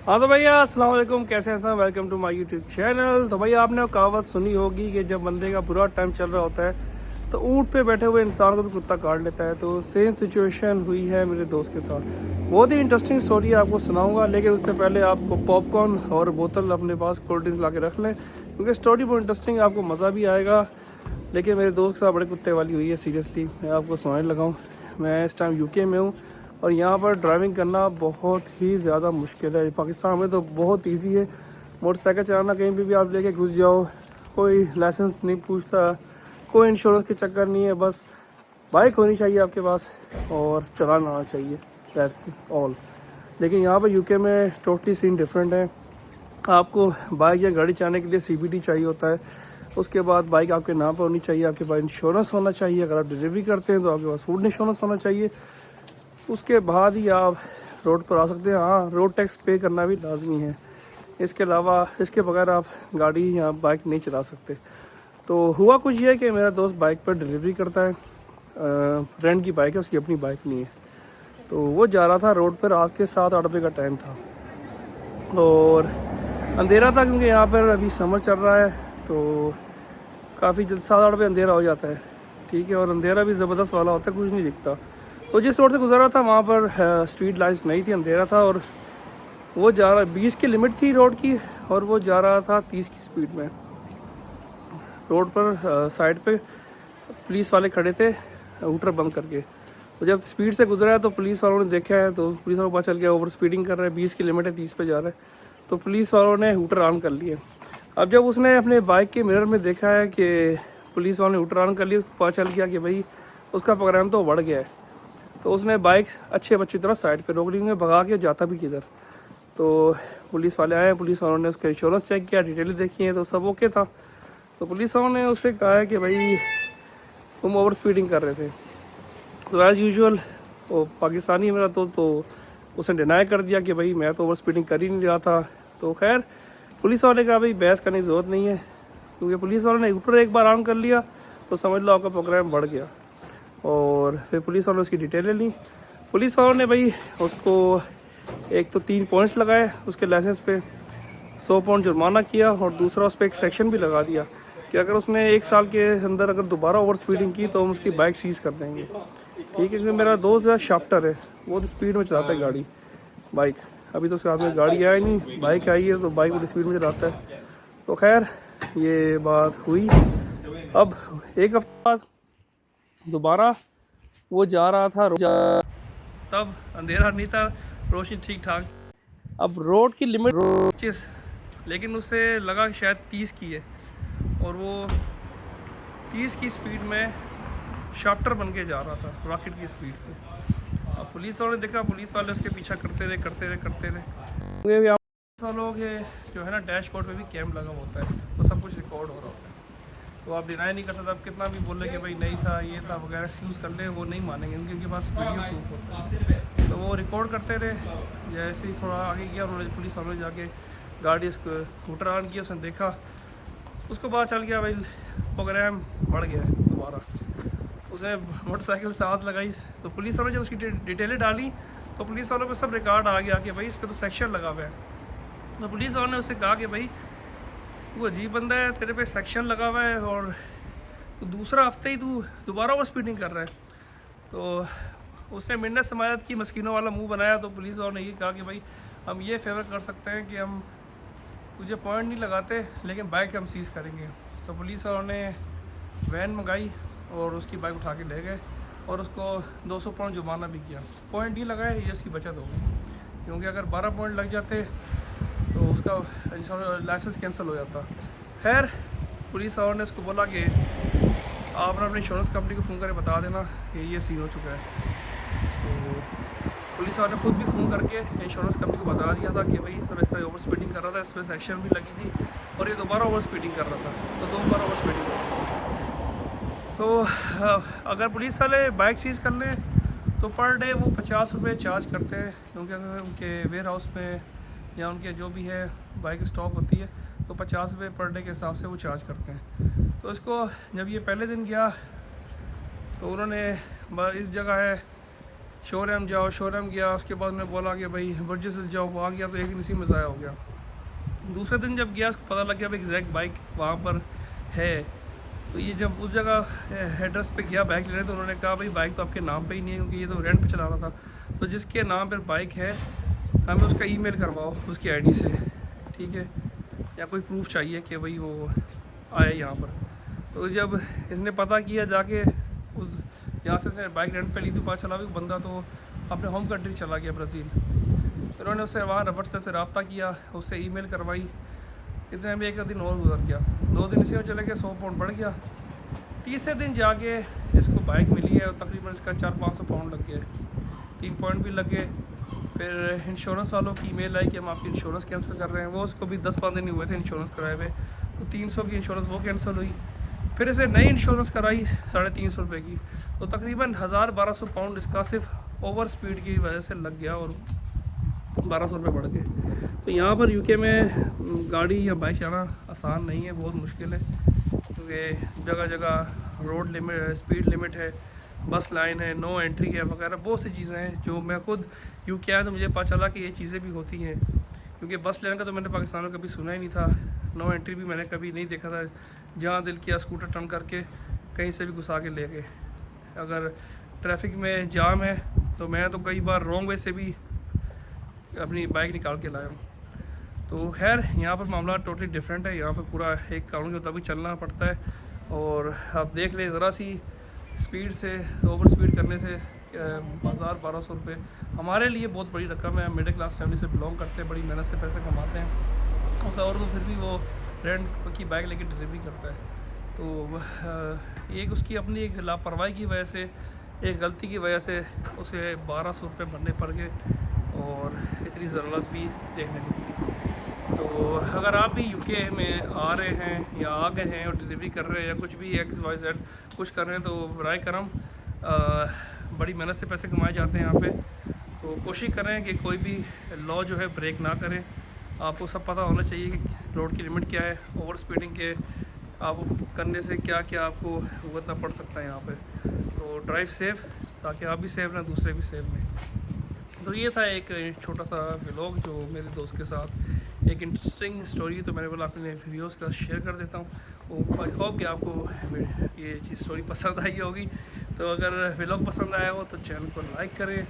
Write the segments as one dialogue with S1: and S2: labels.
S1: हाँ तो भैया अस्सलाम वालेकुम, कैसे हैं सब। Welcome to my YouTube channel. तो भैया आपने कहावत सुनी होगी कि जब बंदे का बुरा टाइम चल रहा होता है तो ऊँट पे बैठे हुए इंसान को भी कुत्ता काट लेता है। तो सेम सिचुएशन हुई है मेरे दोस्त के साथ। बहुत ही इंटरेस्टिंग स्टोरी आपको सुनाऊंगा, लेकिन उससे पहले आपको पॉपकॉर्न और बोतल अपने पास कोल्ड ड्रिंक्स ला के रख लें, क्योंकि स्टोरी बहुत इंटरेस्टिंग है, आपको मज़ा भी आएगा। लेकिन मेरे दोस्त के साथ बड़े कुत्ते वाली हुई है। सीरियसली मैं आपको सुनाने लगा हूँ। मैं इस टाइम यूके में हूँ और यहाँ पर ड्राइविंग करना बहुत ही ज़्यादा मुश्किल है। पाकिस्तान में तो बहुत इजी है, मोटरसाइकिल चलाना कहीं भी आप लेके घुस जाओ, कोई लाइसेंस नहीं पूछता, कोई इंश्योरेंस के चक्कर नहीं है, बस बाइक होनी चाहिए आपके पास और चलाना आना चाहिए, दैट्स ऑल। लेकिन यहाँ पर यूके में टोटली सीन डिफरेंट है। आपको बाइक या गाड़ी चलाने के लिए सीबीडी चाहिए होता है। उसके बाद बाइक आपके नाम पर होनी चाहिए, आपके पास इंश्योरेंस होना चाहिए। अगर आप डिलीवरी करते हैं तो आपके पास फूड इंश्योरेंस होना चाहिए। उसके बाद ही आप रोड पर आ सकते हैं। हाँ, रोड टैक्स पे करना भी लाजमी है। इसके अलावा इसके बगैर आप गाड़ी या बाइक नहीं चला सकते। तो हुआ कुछ ये है कि मेरा दोस्त बाइक पर डिलीवरी करता है, रेंट की बाइक है, उसकी अपनी बाइक नहीं है। तो वो जा रहा था रोड पर, रात के 7-8 बजे का टाइम था और अंधेरा था, क्योंकि यहाँ पर अभी समर चल रहा है तो काफ़ी जल्द 7-8 बजे अंधेरा हो जाता है, ठीक है। और अंधेरा भी ज़बरदस्त वाला होता है, कुछ नहीं दिखता। तो जिस रोड से गुजर रहा था वहाँ पर स्ट्रीट लाइट्स नहीं थी, अंधेरा था और वो जा रहा 20 की लिमिट थी रोड की और वो जा रहा था 30 की स्पीड में। रोड पर साइड पे पुलिस वाले खड़े थे हूटर बंद करके। तो जब स्पीड से गुजरा है तो पुलिस वालों ने देखा है, तो पुलिस वालों को पता चल गया ओवर स्पीडिंग कर रहा है, 20 की लिमिट है, 30 पे जा रहा है। तो पुलिस वालों ने हूटर ऑन कर लिए। अब जब उसने अपने बाइक के मिरर में देखा है कि पुलिस वालों ने हूटर ऑन कर लिया, उसको पता चल गया कि भाई उसका प्रोग्राम तो बढ़ गया है। तो उसने बाइक अच्छे बच्ची तरह साइड पे रोक ली, भगा के जाता भी किधर। तो पुलिस वाले आए, पुलिस वालों ने उसका इंश्योरेंस चेक किया, डिटेल देखी है, तो सब ओके था। तो पुलिस वालों ने उससे कहा है कि भाई तुम ओवर स्पीडिंग कर रहे थे। तो एज़ यूजुअल वो पाकिस्तानी मेरा तो उसने डिनाई कर दिया कि भाई मैं तो ओवर स्पीडिंग कर ही नहीं रहा था। तो खैर पुलिस वाले का भाई बहस करने की ज़रूरत नहीं है, क्योंकि पुलिस वालों ने ऊपर एक बार ऑन कर लिया तो समझ लो आपका प्रोग्राम बढ़ गया। और फिर पुलिस वालों ने उसकी डिटेलें ली। पुलिस वालों ने भाई उसको एक तो 3 पॉइंट्स लगाए उसके लाइसेंस पे, 100 पाउंड जुर्माना किया और दूसरा उस पर एक सेक्शन भी लगा दिया कि अगर उसने 1 साल के अंदर अगर दोबारा ओवर स्पीडिंग की तो हम उसकी बाइक सीज कर देंगे, ठीक है। क्योंकि मेरा दोस्त है शाफ्टर है, वो तो स्पीड में चलाता है गाड़ी बाइक। अभी तो उसके हाथ में गाड़ी आई नहीं, बाइक आई है तो बाइक बड़ी स्पीड में चलाता है। तो खैर ये बात हुई। अब 1 हफ्ते बाद दोबारा वो जा रहा था तब अंधेरा नहीं था, रोशनी ठीक ठाक। अब रोड की लिमिट 25, लेकिन उसे लगा शायद 30 की है और वो 30 की स्पीड में शाफ्टर बन के जा रहा था रॉकेट की स्पीड से। अब पुलिस वालों ने देखा, पुलिस वाले उसके पीछा करते रहे। पुलिस वालों के जो है ना डैशबोर्ड पे भी कैम लगा होता है, तो सब कुछ रिकॉर्ड हो रहा होता है। तो आप डिनाई नहीं कर सकते, आप कितना भी बोल रहे कि भाई नहीं था, ये था वगैरह एक्सक्यूज़ कर ले, वो नहीं मानेंगे, क्योंकि उनके पास वीडियो प्रूफ होता है। तो वो रिकॉर्ड करते रहे। जैसे ही थोड़ा आगे गया उन्होंने पुलिस वालों ने जाके गाड़ी उसको हूटर ऑन किया, उसने देखा, उसको पता चल गया भाई प्रोग्राम बढ़ गया है दोबारा। उसने मोटरसाइकिल से हाथ लगाई, तो पुलिस वालों ने जब उसकी डिटेलें डाली तो पुलिस वालों पे सब रिकॉर्ड आ गया कि भाई इस पर तो सेक्शन लगा हुआ है। तो पुलिस वालों ने उससे कहा कि भाई तू अजीब बंदा है, तेरे पे सेक्शन लगा हुआ है और तू दूसरा हफ्ते ही तू दोबारा ओवर स्पीडिंग कर रहा है। तो उसने मिन्नत समायत की, मस्किनों वाला मुंह बनाया। तो पुलिस वालों ने ये कहा कि भाई हम ये फेवर कर सकते हैं कि हम तुझे पॉइंट नहीं लगाते, लेकिन बाइक हम सीज़ करेंगे। तो पुलिस वालों ने वैन मंगाई और उसकी बाइक उठा के ले गए और उसको 200 पाउंड जुर्माना भी किया। पॉइंट नहीं लगाए, ये उसकी बचत हो गई, क्योंकि अगर 12 पॉइंट लग जाते तो उसका लाइसेंस कैंसिल हो जाता। खैर पुलिस वालों ने उसको बोला कि आप अपनी इंश्योरेंस कंपनी को फ़ोन करके बता देना कि ये सीन हो चुका है। तो पुलिस वालों ने खुद भी फ़ोन करके इंश्योरेंस कंपनी को बता दिया था कि भाई सर इस तरह ओवर स्पीडिंग कर रहा था, इसमें सेक्शन भी लगी थी और ये दोबारा ओवर स्पीडिंग कर रहा था, तो 2 बार ओवर स्पीडिंग कर रहा था। तो अगर पुलिस वाले बाइक सीज़ कर लें तो पर डे वो 50 रुपये चार्ज करते हैं, क्योंकि अगर उनके वेयर हाउस में या उनके जो भी है बाइक स्टॉक होती है तो 50 रुपये पर डे के हिसाब से वो चार्ज करते हैं। तो इसको जब ये पहले दिन गया तो उन्होंने इस जगह है शोरम जाओ, शोरम गया। उसके बाद मैं बोला कि भाई बर्जिस जाओ, वहाँ गया तो एक दिन इसी में ज़ाया हो गया। दूसरे दिन जब गया उसको पता लग गया भाई एग्जैक्ट बाइक वहाँ पर है। तो ये जब उस जगह एड्रेस पे गया बाइक लेने, तो उन्होंने कहा भाई बाइक तो आपके नाम पे ही नहीं है, क्योंकि ये तो रेंट पे चला रहा था। तो जिसके नाम पर बाइक है हमें उसका ईमेल करवाओ उसकी आईडी से, ठीक है, या कोई प्रूफ चाहिए कि भाई वो आया यहाँ पर। तो जब इसने पता किया जाके उस यहाँ से इसने बाइक रेंट पे ली, तो पता चला भी बंदा तो अपने होम कंट्री चला गया ब्राज़ील। तो उन्होंने उससे वहाँ व्हाट्सएप से रब्ता किया, उससे ईमेल करवाई। इतने में एक दिन और गुजर गया, 2 दिन इसी में चले गए, 100 पाउंड बढ़ गया। तीसरे दिन जाके इसको बाइक मिली है और तकरीबन इसका 400-500 पाउंड लग गए, 3 पॉइंट भी लग गए। फिर इंश्योरेंस वालों की ईमेल आई कि हम आपकी इंश्योरेंस कैंसिल कर रहे हैं। वो उसको भी 10-15 दिन हुए थे इंश्योरेंस कराए हुए, तो 300 की इंश्योरेंस वो कैंसिल हुई। फिर इसे नई इंश्योरेंस कराई 350 रुपये की, तो तकरीबन 1000-1200 पाउंड इसका सिर्फ ओवर स्पीड की वजह से लग गया और 1200 रुपये बढ़ गए। तो यहाँ पर यूके में गाड़ी या बाइक चलाना आसान नहीं है, बहुत मुश्किल है, क्योंकि जगह जगह रोड लिमिट, स्पीड लिमिट है, बस लाइन है, नो एंट्री है वगैरह, बहुत सी चीज़ें हैं जो मैं खुद यूके आया तो मुझे पता चला कि ये चीज़ें भी होती हैं। क्योंकि बस लेने का तो मैंने पाकिस्तान में कभी सुना ही नहीं था, नो एंट्री भी मैंने कभी नहीं देखा था। जहाँ दिल किया स्कूटर टर्न करके कहीं से भी घुसा के ले गए। अगर ट्रैफिक में जाम है तो मैं तो कई बार रॉन्ग वे से भी अपनी बाइक निकाल के लाया हूँ। तो खैर यहाँ पर मामला टोटली डिफरेंट है। यहाँ पर पूरा एक कानून के मुताबिक चलना पड़ता है। और आप देख लें, ज़रा सी स्पीड से, ओवर स्पीड करने से 1000-1200 रुपये हमारे लिए बहुत बड़ी रकम है। मिडिल क्लास फैमिली से बिलोंग करते हैं, बड़ी मेहनत से पैसे कमाते हैं, और तो फिर भी वो रेंट की बाइक लेके डिलीवरी करता है। तो एक उसकी अपनी एक लापरवाही की वजह से, एक गलती की वजह से उसे 1200 रुपये भरने पड़ गए और इतनी ज़रूरत भी देखने को मिली। तो अगर आप भी यूके में आ रहे हैं या आ गए हैं और डिलीवरी कर रहे हैं या कुछ भी XYZ कुछ कर रहे हैं, तो बराए करम बड़ी मेहनत से पैसे कमाए जाते हैं यहाँ पे। तो कोशिश करें कि कोई भी लॉ जो है ब्रेक ना करें। आपको सब पता होना चाहिए कि रोड की लिमिट क्या है, ओवर स्पीडिंग के आप करने से क्या क्या आपको भुगतना पड़ सकता है यहाँ पे। तो ड्राइव सेफ, ताकि आप भी सेफ रहें, दूसरे भी सेफ रहें। तो ये था एक छोटा सा व्लॉग जो मेरे दोस्त के साथ, एक इंटरेस्टिंग स्टोरी। तो मैंने बोला अपने वीडियोस का शेयर कर देता हूँ। आई होप कि आपको ये चीज़ स्टोरी पसंद आई होगी। तो अगर व्लॉग पसंद आया हो तो चैनल को लाइक करें।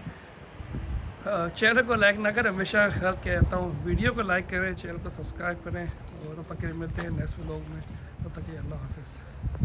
S1: चैनल को लाइक ना करें, हमेशा ख्याल कहता हूँ, वीडियो को लाइक करें, चैनल को सब्सक्राइब करें। और तब तक मिलते हैं नेक्स्ट व्लॉग में। तब तक अल्लाह हाफ़िज़।